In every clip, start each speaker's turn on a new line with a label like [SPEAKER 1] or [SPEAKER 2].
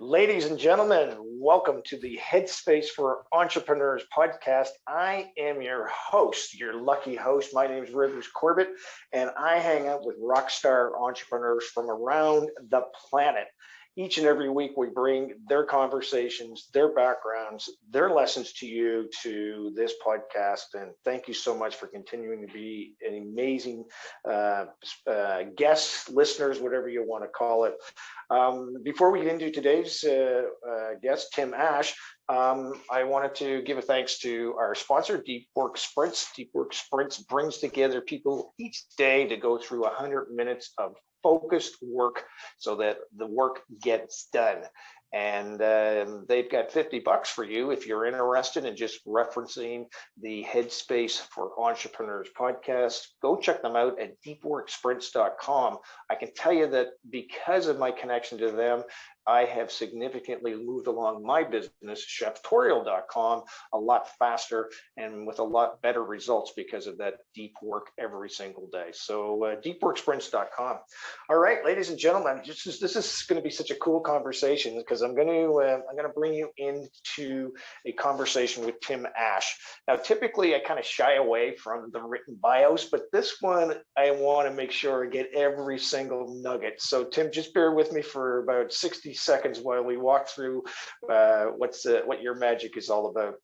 [SPEAKER 1] Ladies and gentlemen, welcome to the HeadSPACE for Entrepreneurs podcast. I am your host, your lucky host. My name is Rivers Corbett, and I hang out with rock star entrepreneurs from around the planet. Each and every week, we bring their conversations, their backgrounds, their lessons to you to this podcast. And thank you so much for continuing to be an amazing guests, listeners, whatever you want to call it. Before we get into today's guest, Tim Ash, I wanted to give a thanks to our sponsor, Deep Work Sprints. Deep Work Sprints brings together people each day to go through 100 minutes of focused work so that the work gets done. And they've got $50 for you if you're interested in just referencing the HeadSPACE for Entrepreneurs podcast. Go check them out at deepworksprints.com. I can tell you that because of my connection to them, I have significantly moved along my business, cheftorial.com, a lot faster and with a lot better results because of that deep work every single day. So deepworksprints.com. All right, ladies and gentlemen, this is going to be such a cool conversation because I'm going to bring you into a conversation with Tim Ash. Now, typically I kind of shy away from the written bios, but this one I want to make sure I get every single nugget. So Tim, just bear with me for about 60 seconds while we walk through what your magic is all about.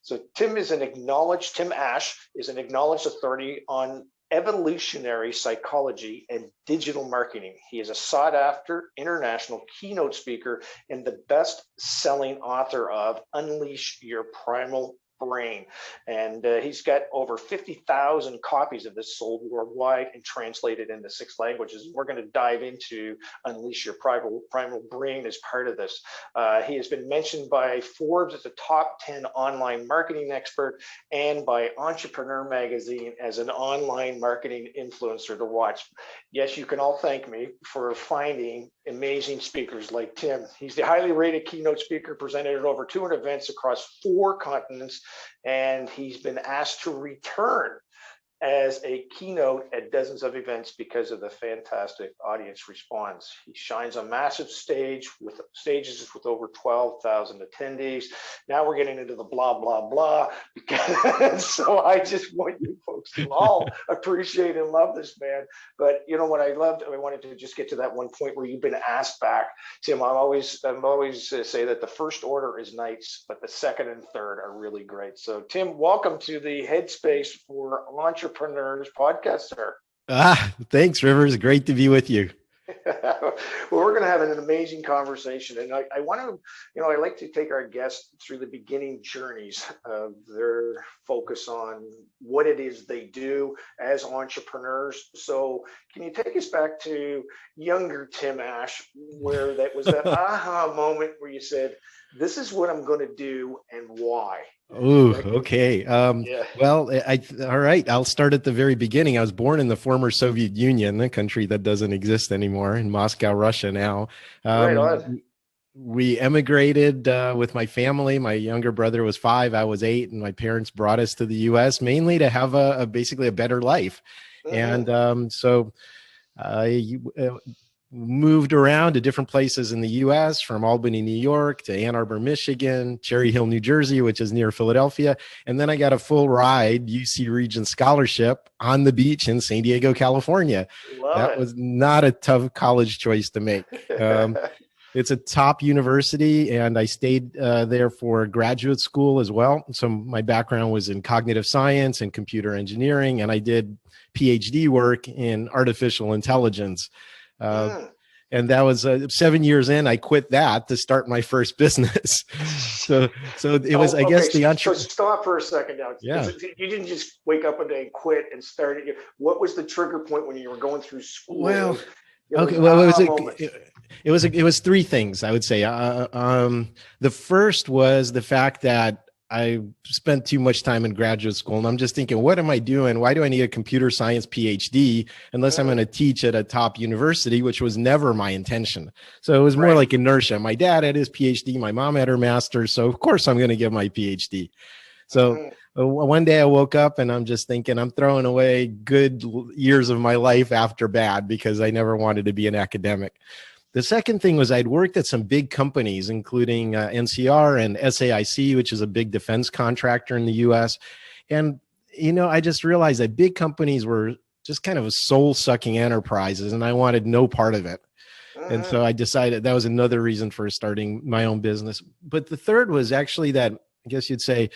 [SPEAKER 1] So Tim Ash is an acknowledged authority on evolutionary psychology and digital marketing. He is a sought after international keynote speaker and the best-selling author of Unleash Your Primal Brain. And he's got over 50,000 copies of this sold worldwide and translated into 6 languages. We're going to dive into Unleash Your Primal Brain as part of this. He has been mentioned by Forbes as a top 10 online marketing expert and by Entrepreneur Magazine as an online marketing influencer to watch. Yes, you can all thank me for finding amazing speakers like Tim. He's the highly rated keynote speaker, presented at over 200 events across 4 continents, and he's been asked to return as a keynote at dozens of events because of the fantastic audience response. He shines on massive stages with over 12,000 attendees. Now we're getting into the blah, blah, blah. So I just want you folks to all appreciate and love this man. But you know what I loved? I wanted to just get to that one point where you've been asked back. Tim, I'm always say that the first order is nice, but the second and third are really great. So Tim, welcome to the HeadSPACE for Entrepreneurs podcast, sir.
[SPEAKER 2] Thanks, Rivers. Great to be with you.
[SPEAKER 1] Well, we're going to have an amazing conversation, and I want to, I like to take our guests through the beginning journeys of their focus on what it is they do as entrepreneurs. So can you take us back to younger Tim Ash, where that was that aha moment where you said, this is what I'm going to do and why?
[SPEAKER 2] Oh, okay. Yeah. Well, all right. I'll start at the very beginning. I was born in the former Soviet Union, a country that doesn't exist anymore, in Moscow, Russia now.
[SPEAKER 1] Right on.
[SPEAKER 2] We emigrated with my family. My younger brother was 5, I was 8, and my parents brought us to the U.S. mainly to have basically a better life. Mm-hmm. And so I moved around to different places in the U.S., from Albany, New York, to Ann Arbor, Michigan, Cherry Hill, New Jersey, which is near Philadelphia. And then I got a full ride UC Regents scholarship on the beach in San Diego, California. That was not a tough college choice to make. It's a top university, and I stayed there for graduate school as well. So my background was in cognitive science and computer engineering, and I did PhD work in artificial intelligence. And that was 7 years in. I quit that to start my first business. So it was, I guess, the entrepreneur.
[SPEAKER 1] So stop for a second now.
[SPEAKER 2] Yeah.
[SPEAKER 1] You didn't just wake up one day and quit and start it. What was the trigger point when you were going through school?
[SPEAKER 2] Well, okay. Well, it was 3 things, I would say. The first was the fact that I spent too much time in graduate school, and I'm just thinking, what am I doing? Why do I need a computer science PhD unless I'm going to teach at a top university, which was never my intention. So it was more like inertia. My dad had his PhD, my mom had her master's, so of course I'm going to get my PhD. So one day I woke up and I'm just thinking, I'm throwing away good years of my life after bad because I never wanted to be an academic. The second thing was I'd worked at some big companies, including NCR and SAIC, which is a big defense contractor in the US. And, I just realized that big companies were just kind of soul-sucking enterprises, and I wanted no part of it. And so I decided that was another reason for starting my own business. But the third was actually that, I guess you'd say,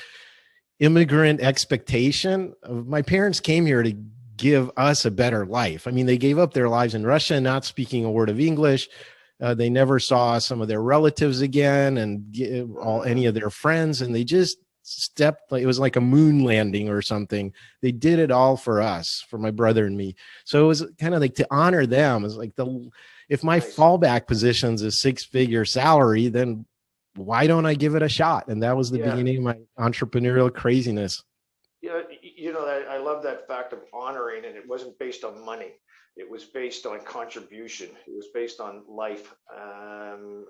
[SPEAKER 2] immigrant expectation. My parents came here to give us a better life. I mean, they gave up their lives in Russia, not speaking a word of English. They never saw some of their relatives again and any of their friends. And they just stepped, like it was like a moon landing or something. They did it all for us, for my brother and me. So it was kind of like to honor them. It's like if my fallback position's a 6-figure salary, then why don't I give it a shot? And that was the beginning of my entrepreneurial craziness.
[SPEAKER 1] Yeah, I love that fact of honoring, and it wasn't based on money. It was based on contribution. It was based on life and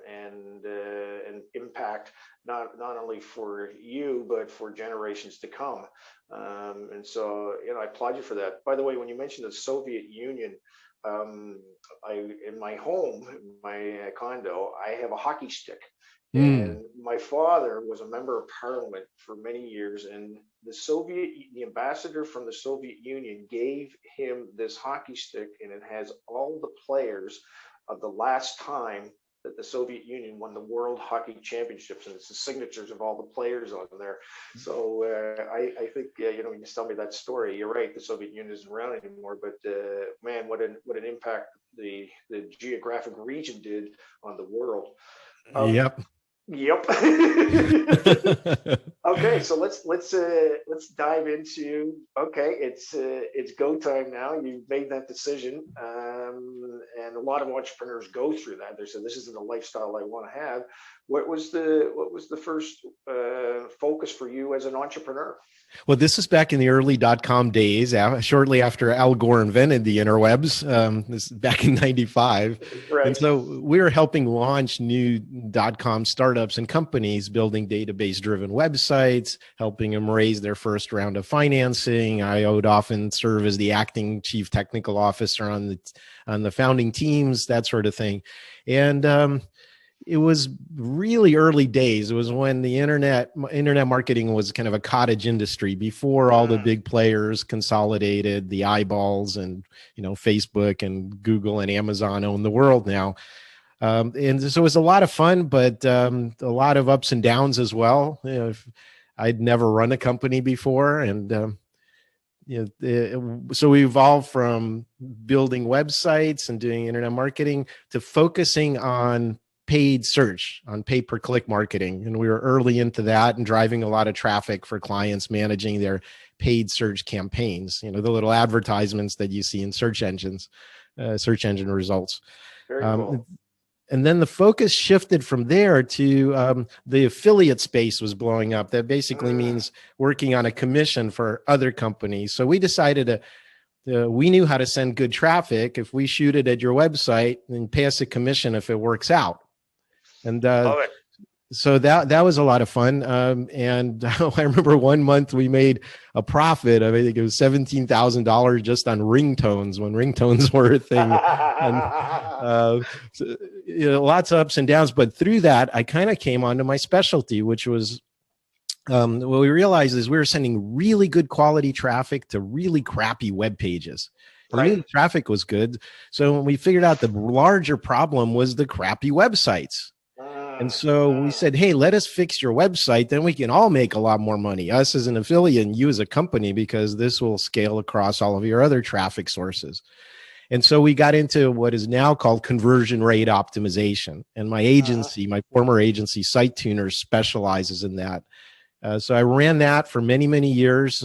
[SPEAKER 1] impact, not only for you, but for generations to come. And so, I applaud you for that. By the way, when you mentioned the Soviet Union, in my home, my condo, I have a hockey stick. And my father was a member of parliament for many years, and the ambassador from the Soviet Union gave him this hockey stick, and it has all the players of the last time that the Soviet Union won the World Hockey Championships, and it's the signatures of all the players on there. So I think when you tell me that story, you're right. The Soviet Union isn't around anymore, but man, what an impact the geographic region did on the world.
[SPEAKER 2] Yep.
[SPEAKER 1] Okay, so let's dive into. Okay, it's go time now. You've made that decision, and a lot of entrepreneurs go through that. They said, "This isn't a lifestyle I want to have." What was the first focus for you as an entrepreneur?
[SPEAKER 2] Well, this is back in the early .com days, shortly after Al Gore invented the interwebs. This is back in '95.
[SPEAKER 1] Right.
[SPEAKER 2] And so we were helping launch new .com startups and companies, building database-driven websites, helping them raise their first round of financing. I would often serve as the acting chief technical officer on the founding teams, that sort of thing. And it was really early days. It was when the internet marketing was kind of a cottage industry before all the big players consolidated, the eyeballs, and Facebook and Google and Amazon own the world now. And so it was a lot of fun, but a lot of ups and downs as well. I'd never run a company before, and so we evolved from building websites and doing internet marketing to focusing on paid search, on pay-per-click marketing. And we were early into that and driving a lot of traffic for clients managing their paid search campaigns, the little advertisements that you see in search engines, search engine results.
[SPEAKER 1] Very cool.
[SPEAKER 2] And then the focus shifted from there to the affiliate space was blowing up. That basically means working on a commission for other companies. So we decided we knew how to send good traffic. If we shoot it at your website, then pay us a commission if it works out. And so that was a lot of fun. And I remember one month we made a profit of, I think it was $17,000 just on ringtones, when ringtones were a thing. And so, lots of ups and downs. But through that, I kind of came onto my specialty, which was what we realized is we were sending really good quality traffic to really crappy web pages. And we knew the traffic was good. So when we figured out the larger problem was the crappy websites. And so we said, hey, let us fix your website. Then we can all make a lot more money, us as an affiliate and you as a company, because this will scale across all of your other traffic sources. And so we got into what is now called conversion rate optimization. And my agency, my former agency, Site Tuners, specializes in that. So I ran that for many, many years.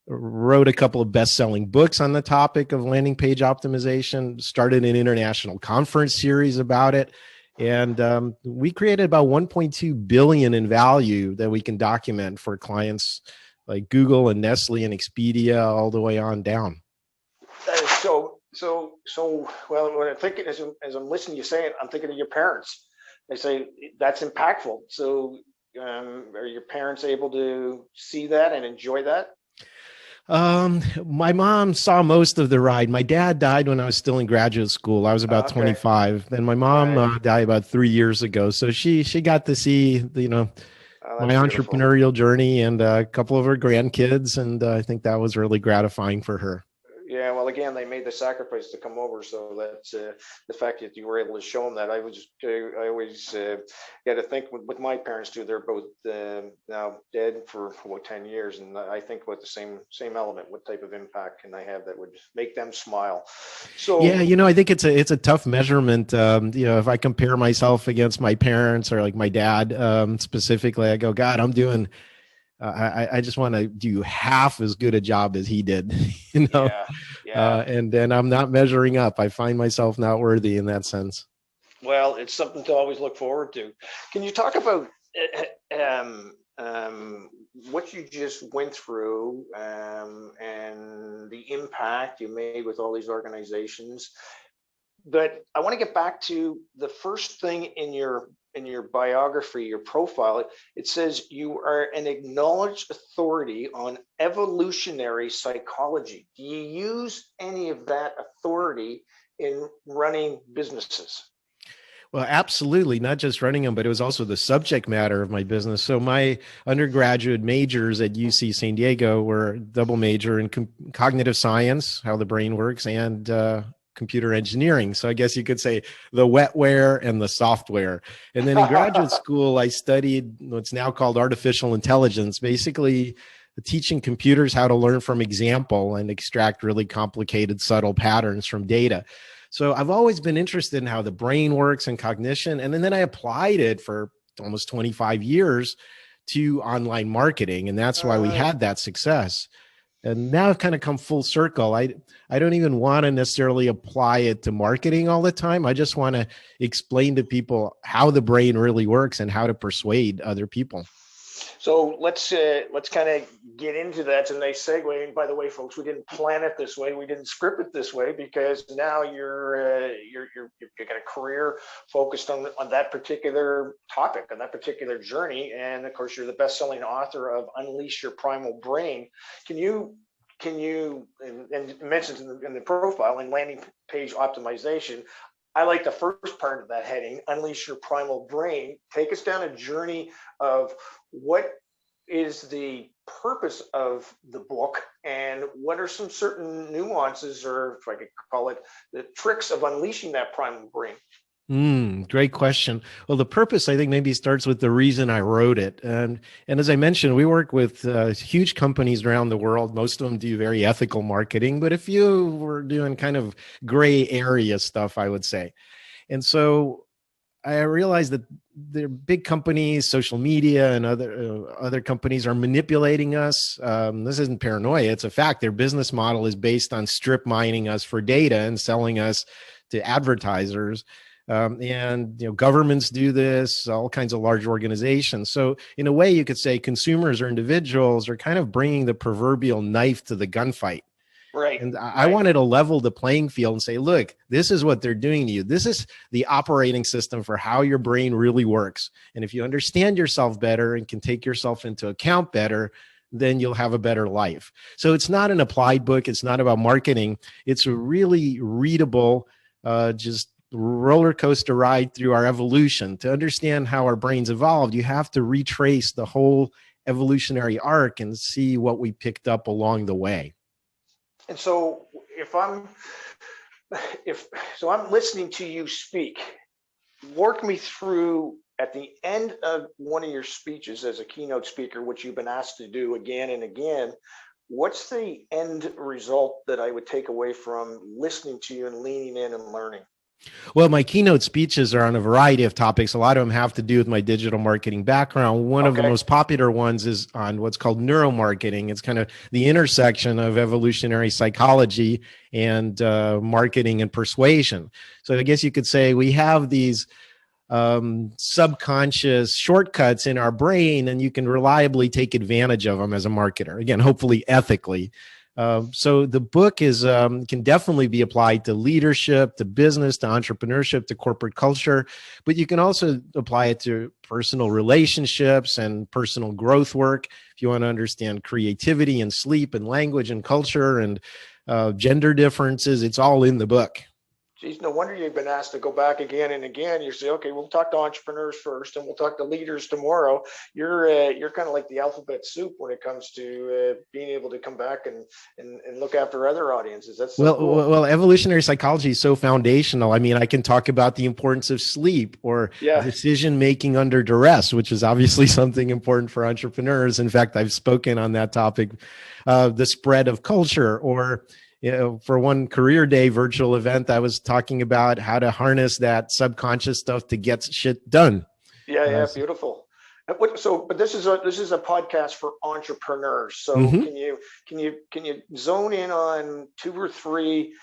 [SPEAKER 2] Wrote a couple of best-selling books on the topic of landing page optimization, started an international conference series about it. And we created about 1.2 billion in value that we can document for clients like Google and Nestle and Expedia, all the way on down.
[SPEAKER 1] That is so well, when I'm thinking, as I'm listening to you say it, I'm thinking of your parents. They say that's impactful. So are your parents able to see that and enjoy that?
[SPEAKER 2] My mom saw most of the ride. My dad died when I was still in graduate school. I was about
[SPEAKER 1] Okay,
[SPEAKER 2] 25. Then my mom
[SPEAKER 1] right.
[SPEAKER 2] died about 3 years ago. So she got to see,
[SPEAKER 1] Oh,
[SPEAKER 2] my
[SPEAKER 1] that's beautiful.
[SPEAKER 2] entrepreneurial journey and a couple of her grandkids. And I think that was really gratifying for her.
[SPEAKER 1] Yeah, well, again, they made the sacrifice to come over, so that's the fact that you were able to show them that. I always got to think with my parents too. They're both now dead for about 10 years, and I think about the same element. What type of impact can I have that would make them smile?
[SPEAKER 2] Yeah,
[SPEAKER 1] So
[SPEAKER 2] I think it's a tough measurement. If I compare myself against my parents or like my dad, specifically, I go, God, I'm doing. I just want to do half as good a job as he did, you know.
[SPEAKER 1] yeah, yeah.
[SPEAKER 2] And then I'm not measuring up. I find myself not worthy in that sense.
[SPEAKER 1] Well, it's something to always look forward to. Can you talk about what you just went through and the impact you made with all these organizations? But I want to get back to the first thing in your biography, your profile. It says you are an acknowledged authority on evolutionary psychology. Do you use any of that authority in running businesses?
[SPEAKER 2] Well, absolutely. Not just running them, but it was also the subject matter of my business. So my undergraduate majors at UC San Diego were double major in cognitive science, how the brain works, and computer engineering. So I guess you could say the wetware and the software. And then in graduate school, I studied what's now called artificial intelligence, basically teaching computers how to learn from example and extract really complicated, subtle patterns from data. So I've always been interested in how the brain works and cognition. And then I applied it for almost 25 years to online marketing. And that's why we
[SPEAKER 1] Right.
[SPEAKER 2] had that success. And now I've kind of come full circle. I don't even want to necessarily apply it to marketing all the time. I just want to explain to people how the brain really works and how to persuade other people.
[SPEAKER 1] So let's kind of get into that. It's a nice segue. And by the way, folks, we didn't plan it this way. We didn't script it this way because now you've got a career focused on that particular topic, on that particular journey. And of course, you're the best-selling author of Unleash Your Primal Brain. Can you and mentioned in the profile and landing page optimization? I like the first part of that heading, Unleash Your Primal Brain. Take us down a journey of what is the purpose of the book and what are some certain nuances, or if I could call it, the tricks of unleashing that primal brain.
[SPEAKER 2] Great question. Well, the purpose, I think, maybe starts with the reason I wrote it. And as I mentioned, we work with huge companies around the world. Most of them do very ethical marketing, but a few were doing kind of gray area stuff, I would say. And so I realized that the big companies, social media, and other companies are manipulating us. This isn't paranoia; it's a fact. Their business model is based on strip mining us for data and selling us to advertisers. And governments do this, all kinds of large organizations. So in a way, you could say consumers or individuals are kind of bringing the proverbial knife to the gunfight.
[SPEAKER 1] Right,
[SPEAKER 2] And I
[SPEAKER 1] right.
[SPEAKER 2] wanted to level the playing field and say, look, this is what they're doing to you. This is the operating system for how your brain really works. And if you understand yourself better and can take yourself into account better, then you'll have a better life. So it's not an applied book. It's not about marketing. It's a really readable, just roller coaster ride through our evolution. To understand how our brains evolved, you have to retrace the whole evolutionary arc and see what we picked up along the way.
[SPEAKER 1] And so if so I'm listening to you speak, walk me through at the end of one of your speeches as a keynote speaker, which you've been asked to do again and again. What's the end result that I would take away from listening to you and leaning in and learning?
[SPEAKER 2] Well, my keynote speeches are on a variety of topics. A lot of them have to do with my digital marketing background. One of the
[SPEAKER 1] Okay.
[SPEAKER 2] most popular ones is on what's called neuro marketing. It's kind of the intersection of evolutionary psychology and marketing and persuasion. So I guess you could say we have these subconscious shortcuts in our brain, and you can reliably take advantage of them as a marketer. Again, hopefully ethically. So the book is can definitely be applied to leadership, to business, to entrepreneurship, to corporate culture, but you can also apply it to personal relationships and personal growth work. If you want to understand creativity and sleep and language and culture and gender differences, it's all in the book.
[SPEAKER 1] Geez, no wonder you've been asked to go back again and again. You say, okay, we'll talk to entrepreneurs first, and we'll talk to leaders tomorrow. You're kind of like the alphabet soup when it comes to being able to come back and look after other audiences. That's so cool.
[SPEAKER 2] Well, evolutionary psychology is so foundational. I mean, I can talk about the importance of sleep or decision making under duress, which is obviously something important for entrepreneurs. In fact, I've spoken on that topic, the spread of culture, or for one career day virtual event, I was talking about how to harness that subconscious stuff to get shit done.
[SPEAKER 1] Yeah, beautiful. But this is a podcast for entrepreneurs. So can you zone in on two or three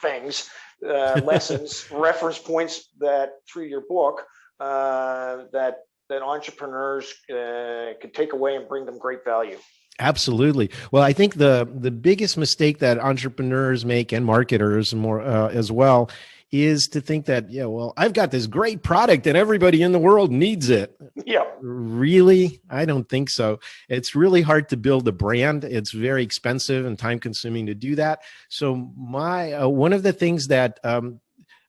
[SPEAKER 1] things, lessons, reference points that through your book that entrepreneurs could take away and bring them great value?
[SPEAKER 2] Absolutely. Well, I think the biggest mistake that entrepreneurs make, and marketers more as well, is to think that, well, I've got this great product and everybody in the world needs it.
[SPEAKER 1] Yeah.
[SPEAKER 2] Really? I don't think so. It's really hard to build a brand. It's very expensive and time consuming to do that. So one of the things that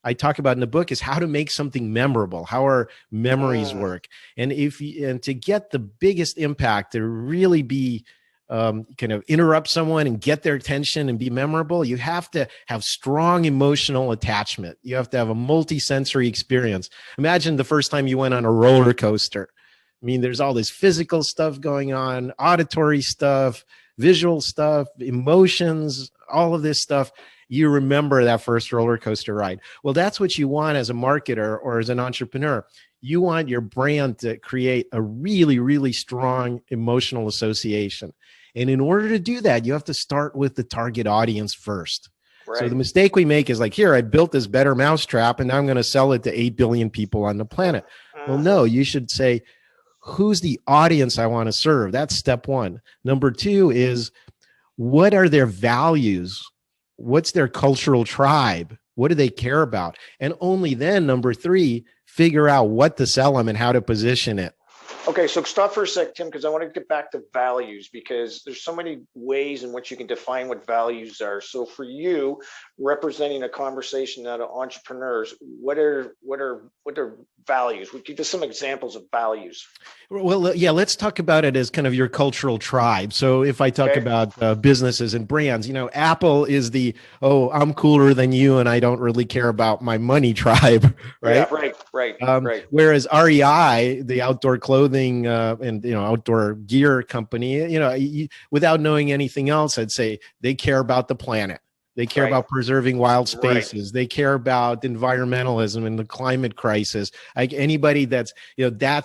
[SPEAKER 2] I talk about in the book is how to make something memorable, how our memories work. And to get the biggest impact, to really be kind of interrupt someone and get their attention and be memorable, you have to have strong emotional attachment. You have to have a multi-sensory experience. Imagine the first time you went on a roller coaster. I mean, there's all this physical stuff going on, auditory stuff, visual stuff, emotions, all of this stuff. You remember that first roller coaster ride. Well, that's what you want as a marketer or as an entrepreneur. You want your brand to create a really, really strong emotional association. And in order to do that, you have to start with the target audience first. Right. So the mistake we make is like, here, I built this better mousetrap and now I'm going to sell it to 8 billion people on the planet. Well, no, you should say, who's the audience I want to serve? That's step one. Number two is, what are their values? What's their cultural tribe? What do they care about? And only then, number three, figure out what to sell them and how to position it.
[SPEAKER 1] Okay, so stop for a sec, Tim, because I want to get back to values, because there's so many ways in which you can define what values are. So for you, representing a conversation out of entrepreneurs, what are values? Would you give us some examples of values?
[SPEAKER 2] Well, yeah, let's talk about it as kind of your cultural tribe. So if I talk about businesses and brands, Apple is the, I'm cooler than you and I don't really care about my money tribe, right?
[SPEAKER 1] Yeah, right.
[SPEAKER 2] Whereas REI, the outdoor clothing and outdoor gear company, without knowing anything else, I'd say they care about the planet. They care about preserving wild spaces. Right. They care about environmentalism and the climate crisis. Like anybody that's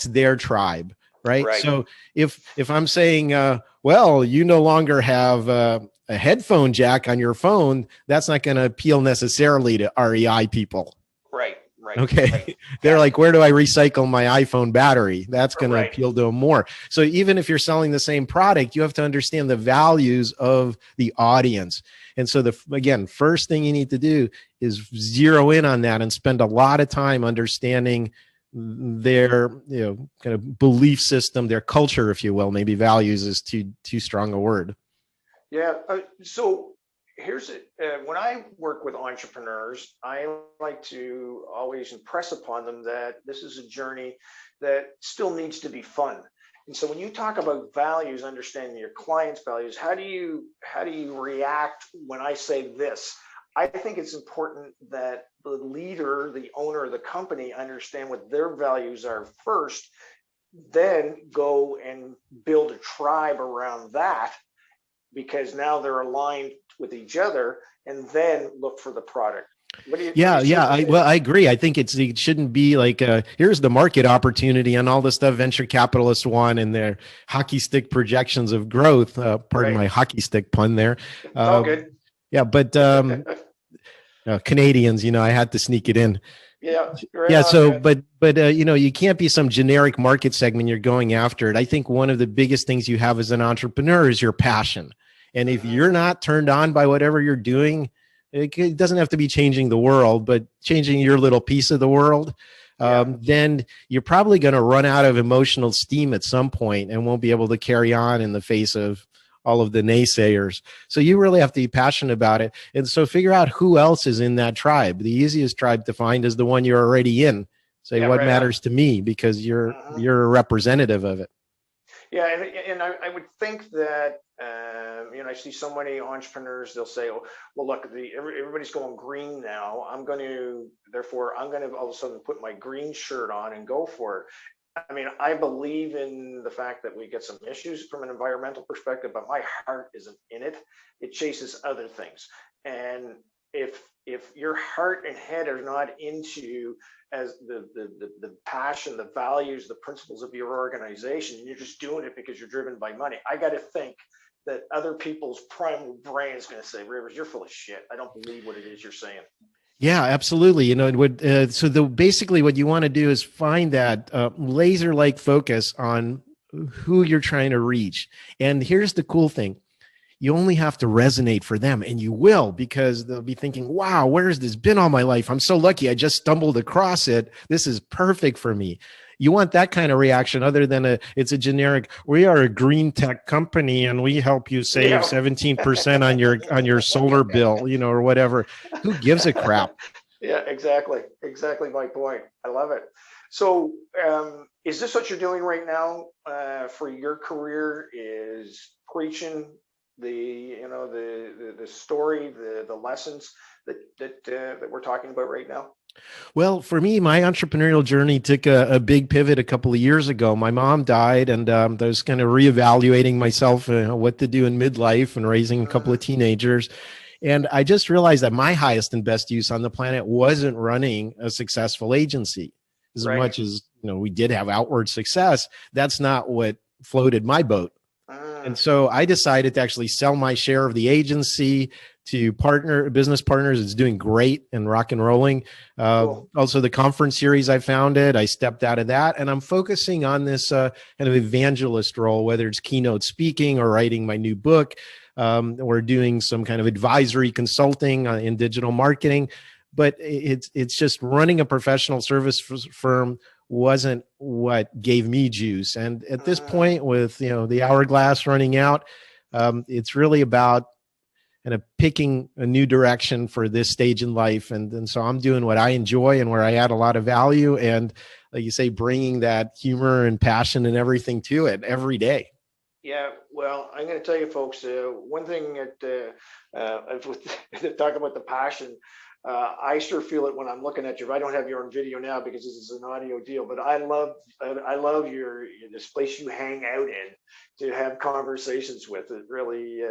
[SPEAKER 2] their tribe, right? So if I'm saying, well, you no longer have a headphone jack on your phone, that's not going to appeal necessarily to REI people.
[SPEAKER 1] Right.
[SPEAKER 2] Okay.
[SPEAKER 1] Right.
[SPEAKER 2] They're like, where do I recycle my iPhone battery? That's going to appeal to them more. So even if you're selling the same product, you have to understand the values of the audience. And so first thing you need to do is zero in on that and spend a lot of time understanding their, kind of belief system, their culture, if you will. Maybe values is too strong a word.
[SPEAKER 1] Yeah. So here's it. When I work with entrepreneurs, I like to always impress upon them that this is a journey that still needs to be fun. And so when you talk about values, understanding your client's values, how do you react when I say this? I think it's important that the leader, the owner of the company, understand what their values are first, then go and build a tribe around that, because now they're aligned with each other, and then look for the product.
[SPEAKER 2] I agree. I think it shouldn't be like, here's the market opportunity and all the stuff venture capitalists want and their hockey stick projections of growth. Pardon my hockey stick pun there.
[SPEAKER 1] All good.
[SPEAKER 2] Yeah, but Canadians, I had to sneak it in.
[SPEAKER 1] Yeah, right
[SPEAKER 2] Yeah.
[SPEAKER 1] on,
[SPEAKER 2] So,
[SPEAKER 1] man.
[SPEAKER 2] but you know, you can't be some generic market segment. You're going after it. I think one of the biggest things you have as an entrepreneur is your passion. And if
[SPEAKER 1] Mhm.
[SPEAKER 2] you're not turned on by whatever you're doing, it doesn't have to be changing the world, but changing your little piece of the world.
[SPEAKER 1] Yeah.
[SPEAKER 2] Then you're probably going to run out of emotional steam at some point and won't be able to carry on in the face of all of the naysayers. So you really have to be passionate about it. And so figure out who else is in that tribe. The easiest tribe to find is the one you're already in. Say
[SPEAKER 1] Yeah,
[SPEAKER 2] what
[SPEAKER 1] right on.
[SPEAKER 2] matters to me because
[SPEAKER 1] Mhm.
[SPEAKER 2] you're a representative of it.
[SPEAKER 1] Yeah, and I would think that I see so many entrepreneurs. They'll say, "Oh, well, look, everybody's going green now. I'm going to all of a sudden put my green shirt on and go for it." I mean, I believe in the fact that we get some issues from an environmental perspective, but my heart isn't in it. It chases other things. And if your heart and head are not into as the passion, the values, the principles of your organization, and you're just doing it because you're driven by money, I got to think that other people's primal brain is going to say, Rivers, you're full of shit. I don't believe what it is you're saying.
[SPEAKER 2] Yeah, absolutely. You know, it would, basically what you want to do is find that laser like focus on who you're trying to reach. And here's the cool thing. You only have to resonate for them, and you will, because they'll be thinking, wow, where has this been all my life? I'm so lucky I just stumbled across it. This is perfect for me. You want that kind of reaction other than it's a generic, we are a green tech company and we help you save
[SPEAKER 1] Yeah.
[SPEAKER 2] 17% on your solar bill, you know, or whatever. Who gives a crap?
[SPEAKER 1] Yeah, exactly. Exactly my point. I love it. So, is this what you're doing right now for your career? Is preaching the story, the lessons that we're talking about right now?
[SPEAKER 2] Well, for me, my entrepreneurial journey took a big pivot a couple of years ago. My mom died, and I was kind of reevaluating myself, what to do in midlife and raising a couple of
[SPEAKER 1] Mm,
[SPEAKER 2] teenagers. And I just realized that my highest and best use on the planet wasn't running a successful agency. As
[SPEAKER 1] right.
[SPEAKER 2] much as, you know, we did have outward success, that's not what floated my boat. And
[SPEAKER 1] Mm,
[SPEAKER 2] so I decided to actually sell my share of the agency to business partners. It's doing great and rock and rolling.
[SPEAKER 1] cool.
[SPEAKER 2] Also, the conference series I founded, I stepped out of that, and I'm focusing on this kind of evangelist role, whether it's keynote speaking or writing my new book. Or doing some kind of advisory consulting in digital marketing. But it's just running a professional service firm wasn't what gave me juice. And at this
[SPEAKER 1] Mm.
[SPEAKER 2] point, with the hourglass running out, it's really about kind of picking a new direction for this stage in life. And so I'm doing what I enjoy and where I add a lot of value. And like you say, bringing that humor and passion and everything to it every day.
[SPEAKER 1] Yeah, well, I'm going to tell you, folks. One thing that talk about the passion. I sure feel it when I'm looking at you. I don't have you on video now because this is an audio deal, but I love this place you hang out in to have conversations with. It really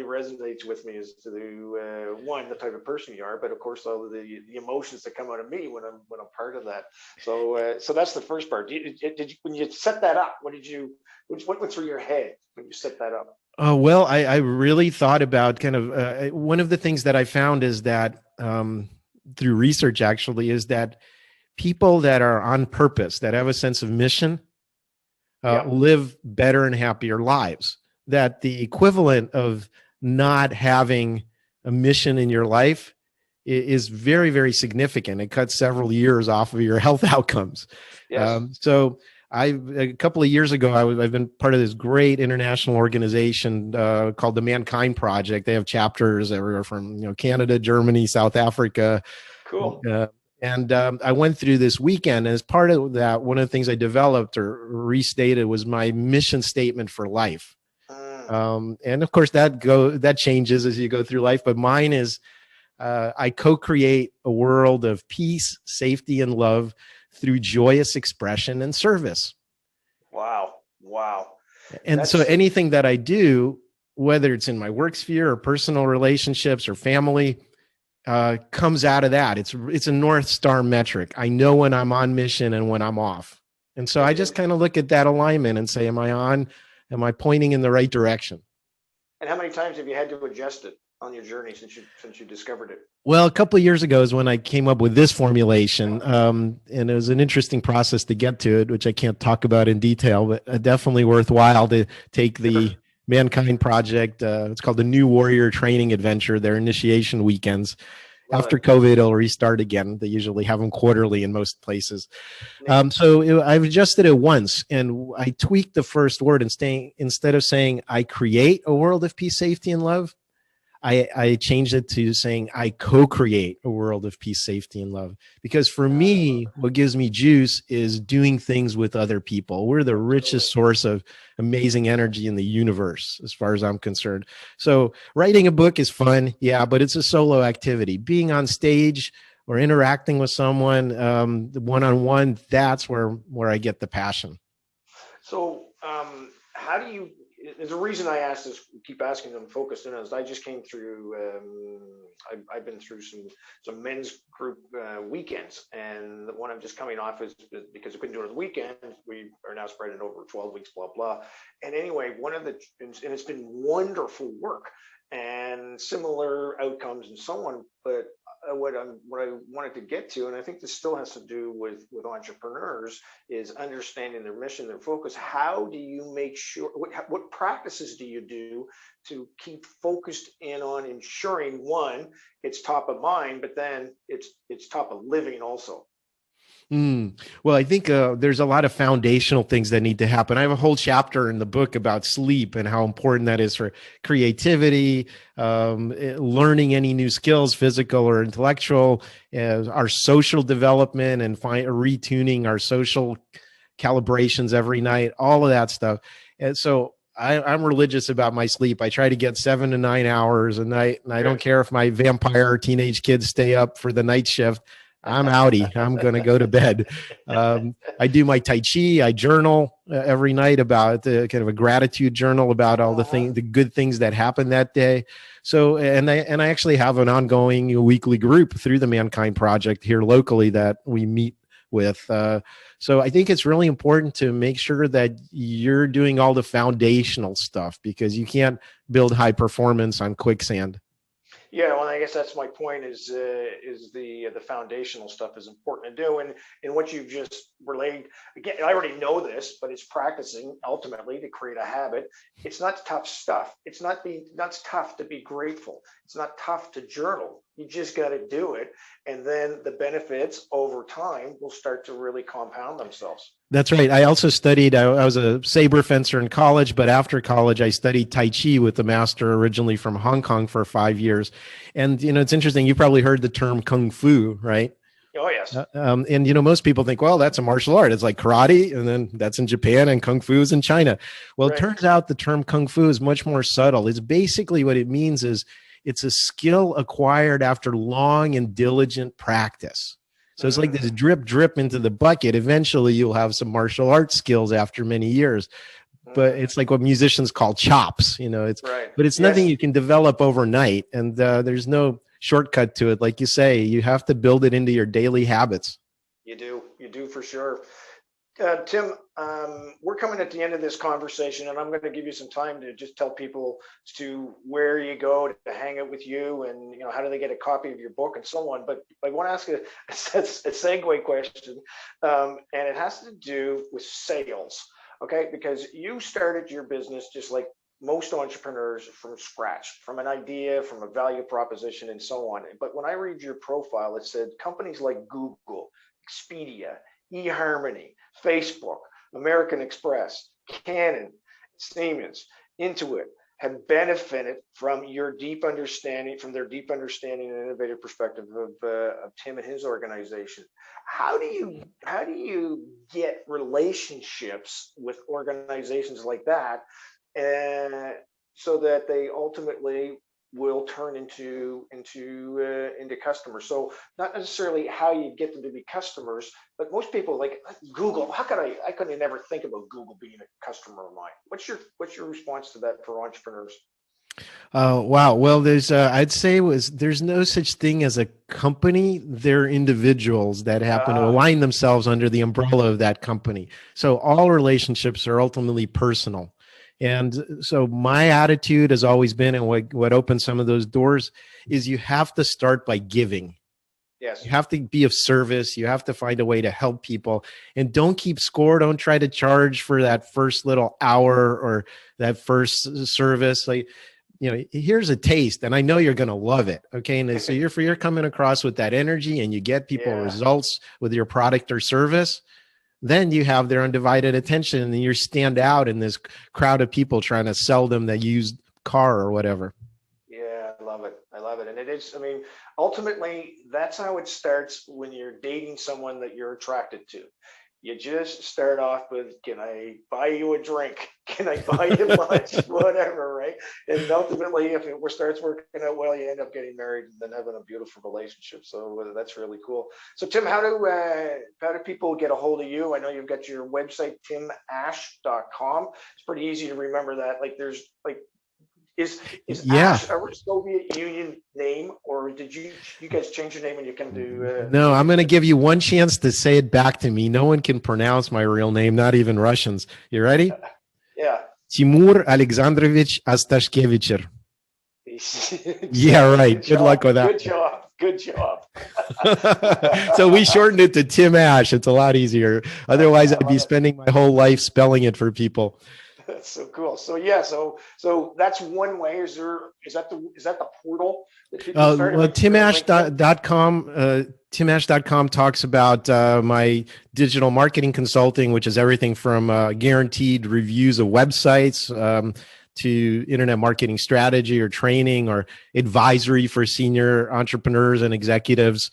[SPEAKER 1] resonates with me as to one, the type of person you are, but of course all of the emotions that come out of me when I'm part of that. So that's the first part. Did you, when you set that up? What went through your head when you set that up?
[SPEAKER 2] Oh, well, I really thought about kind of one of the things that I found is that through research actually is that people that are on purpose, that have a sense of mission,
[SPEAKER 1] Yep.
[SPEAKER 2] live better and happier lives. That the equivalent of not having a mission in your life is very, very significant. It cuts several years off of your health outcomes.
[SPEAKER 1] Yes.
[SPEAKER 2] So a couple of years ago, I've been part of this great international organization called the Mankind Project. They have chapters everywhere from Canada, Germany, South Africa,
[SPEAKER 1] Cool.
[SPEAKER 2] uh, and I went through this weekend. And as part of that, one of the things I developed or restated was my mission statement for life.
[SPEAKER 1] Mm,
[SPEAKER 2] And of course, that changes as you go through life. But mine is I co-create a world of peace, safety, and love through joyous expression and service.
[SPEAKER 1] wow. Wow.
[SPEAKER 2] And so
[SPEAKER 1] That's
[SPEAKER 2] anything that I do, whether it's in my work sphere or personal relationships or family, comes out of that. It's a North Star metric. I know when I'm on mission and when I'm off. And so I just
[SPEAKER 1] and,
[SPEAKER 2] kind of look at that alignment and say, am I pointing in the right direction?
[SPEAKER 1] and how many times have you had to adjust it? on your journey since you discovered it?
[SPEAKER 2] Well, a couple of years ago is when I came up with this formulation, and it was an interesting process to get to it, which I can't talk about in detail, but definitely worthwhile to take the Mankind Project. It's called the New Warrior Training Adventure, their initiation weekends. After COVID, it'll restart again. They usually have them quarterly in most places. I've adjusted it once, and I tweaked the first word instead of saying I create a world of peace, safety, and love, I changed it to saying I co-create a world of peace, safety, and love. Because for me, what gives me juice is doing things with other people. We're the richest source of amazing energy in the universe, as far as I'm concerned. So writing a book is fun, yeah, but it's a solo activity. Being on stage or interacting with someone one-on-one, that's where I get the passion.
[SPEAKER 1] So how do you, there's a reason I asked this, keep asking them, focused in on this. I just came through, I've been through some men's group weekends, and the one I'm just coming off is because we couldn't do it on the weekend, we are now spreading it over 12 weeks, blah, blah. And anyway, and it's been wonderful work and similar outcomes and so on, but what I wanted to get to, and I think this still has to do with entrepreneurs, is understanding their mission, their focus. How do you make sure, what practices do you do to keep focused in on ensuring, one, it's top of mind, but then it's top of living also?
[SPEAKER 2] Well, I think there's a lot of foundational things that need to happen. I have a whole chapter in the book about sleep and how important that is for creativity, learning any new skills, physical or intellectual, our social development, and retuning our social calibrations every night, all of that stuff. And so I'm religious about my sleep. I try to get 7 to 9 hours a night, and I don't care if my vampire teenage kids stay up for the night shift. I'm outie. I'm going to go to bed. I do my Tai Chi. I journal every night about kind of a gratitude journal about all the good things that happened that day. So, and I actually have an ongoing weekly group through the Mankind Project here locally that we meet with. So I think it's really important to make sure that you're doing all the foundational stuff, because you can't build high performance on quicksand.
[SPEAKER 1] Yeah, well, I guess that's my point. Is the foundational stuff is important to do, and what you've just relayed. Again, I already know this, but it's practicing ultimately to create a habit. It's not tough stuff. It's not tough to be grateful. It's not tough to journal. You just got to do it, and then the benefits over time will start to really compound themselves.
[SPEAKER 2] That's right. I also studied, I was a saber fencer in college, but after college, I studied Tai Chi with the master originally from Hong Kong for 5 years. And, it's interesting. You probably heard the term Kung Fu, right?
[SPEAKER 1] Oh, yes.
[SPEAKER 2] And, most people think, well, that's a martial art. It's like karate, and then that's in Japan, and Kung Fu is in China. Well, It turns out the term Kung Fu is much more subtle. It's basically what it means is it's a skill acquired after long and diligent practice. So it's like this drip into the bucket. Eventually you'll have some martial arts skills after many years, but it's like what musicians call chops, but it's nothing you can develop overnight. And there's no shortcut to it. Like you say, you have to build it into your daily habits.
[SPEAKER 1] You do for sure. Tim, we're coming at the end of this conversation, and I'm going to give you some time to just tell people to where you go to hang out with you, and how do they get a copy of your book and so on. But I want to ask a segue question, and it has to do with sales. Okay, because you started your business just like most entrepreneurs from scratch, from an idea, from a value proposition, and so on. But when I read your profile, it said companies like Google, Expedia, eHarmony, Facebook, American Express, Canon, Siemens, Intuit have benefited from their deep understanding and innovative perspective of Tim and his organization. How do you get relationships with organizations like that, so that they ultimately will turn into customers? So not necessarily how you get them to be customers, but most people like Google. I couldn't never think about Google being a customer of mine. What's your response to that for entrepreneurs?
[SPEAKER 2] Wow. Well, there's no such thing as a company. They're individuals that happen to align themselves under the umbrella of that company. So all relationships are ultimately personal. And so my attitude has always been, and what opened some of those doors, is you have to start by giving.
[SPEAKER 1] Yes.
[SPEAKER 2] You have to be of service. You have to find a way to help people, and don't keep score. Don't try to charge for that first little hour or that first service. Like, here's a taste, and I know you're going to love it. Okay. And so you're coming across with that energy and you get people results with your product or service. Then you have their undivided attention and you stand out in this crowd of people trying to sell them that used car or whatever.
[SPEAKER 1] Yeah, I love it. I love it. And it is, ultimately, that's how it starts when you're dating someone that you're attracted to. You just start off with, can I buy you a drink? Can I buy you lunch? Whatever, right? And ultimately, if it starts working out well, you end up getting married and then having a beautiful relationship. So that's really cool. So Tim, how do people get a hold of you? I know you've got your website, timash.com. It's pretty easy to remember that. Is Ash a Soviet Union name, or did you guys change your name and you can do?
[SPEAKER 2] No, I'm going to give you one chance to say it back to me. No one can pronounce my real name, not even Russians. You ready?
[SPEAKER 1] Yeah.
[SPEAKER 2] Timur Alexandrovich Astashkevicher. Yeah, right. Good luck with that.
[SPEAKER 1] Good job.
[SPEAKER 2] So we shortened it to Tim Ash. It's a lot easier. Otherwise, I'd be spending my whole life spelling it for people.
[SPEAKER 1] That's so cool. So yeah, so that's one way. Is that the portal that people started?
[SPEAKER 2] Well, timash.com. Timash.com talks about my digital marketing consulting, which is everything from guaranteed reviews of websites to internet marketing strategy or training or advisory for senior entrepreneurs and executives.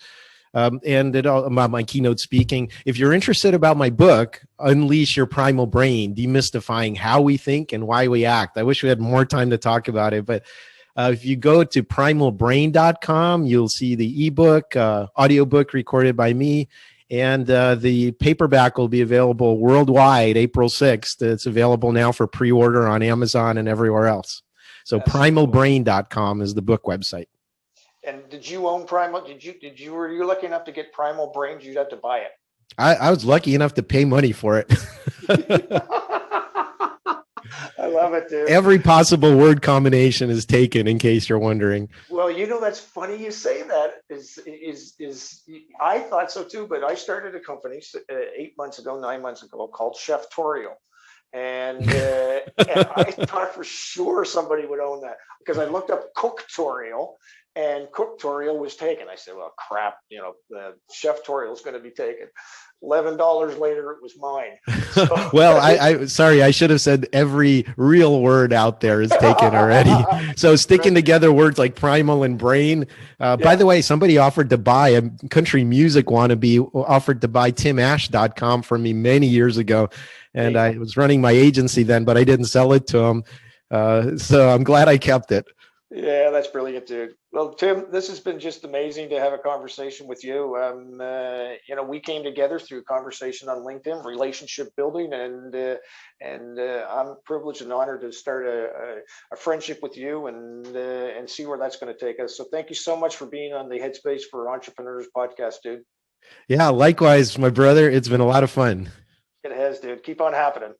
[SPEAKER 2] And about my keynote speaking. If you're interested about my book, Unleash Your Primal Brain, Demystifying How We Think and Why We Act. I wish we had more time to talk about it, but if you go to primalbrain.com, you'll see the ebook, audiobook recorded by me, and the paperback will be available worldwide April 6th. It's available now for pre-order on Amazon and everywhere else. So primalbrain.com is the book website.
[SPEAKER 1] And did you own Primal? Were you lucky enough to get Primal Brains? You'd have to buy it.
[SPEAKER 2] I was lucky enough to pay money for it.
[SPEAKER 1] I love it, dude.
[SPEAKER 2] Every possible word combination is taken, in case you're wondering.
[SPEAKER 1] Well, that's funny you say that. I thought so too, but I started a company 9 months ago called Cheftorial. And I thought for sure somebody would own that because I looked up Cooktorial and Cooktorial was taken. I said, well, crap, the Cheftorial is going to be taken. $11 later, it was mine. So,
[SPEAKER 2] well, sorry, I should have said every real word out there is taken already. So sticking together words like primal and brain. By the way, somebody offered to buy a country music wannabe offered to buy timash.com from me many years ago. And I was running my agency then, but I didn't sell it to him. So I'm glad I kept it.
[SPEAKER 1] Yeah, that's brilliant, dude. Well, Tim, this has been just amazing to have a conversation with you. We came together through a conversation on LinkedIn, relationship building, and I'm privileged and honored to start a friendship with you and see where that's going to take us. So thank you so much for being on the HeadSPACE for Entrepreneurs podcast, dude.
[SPEAKER 2] Yeah, likewise, my brother. It's been a lot of fun.
[SPEAKER 1] It has, dude. Keep on happening.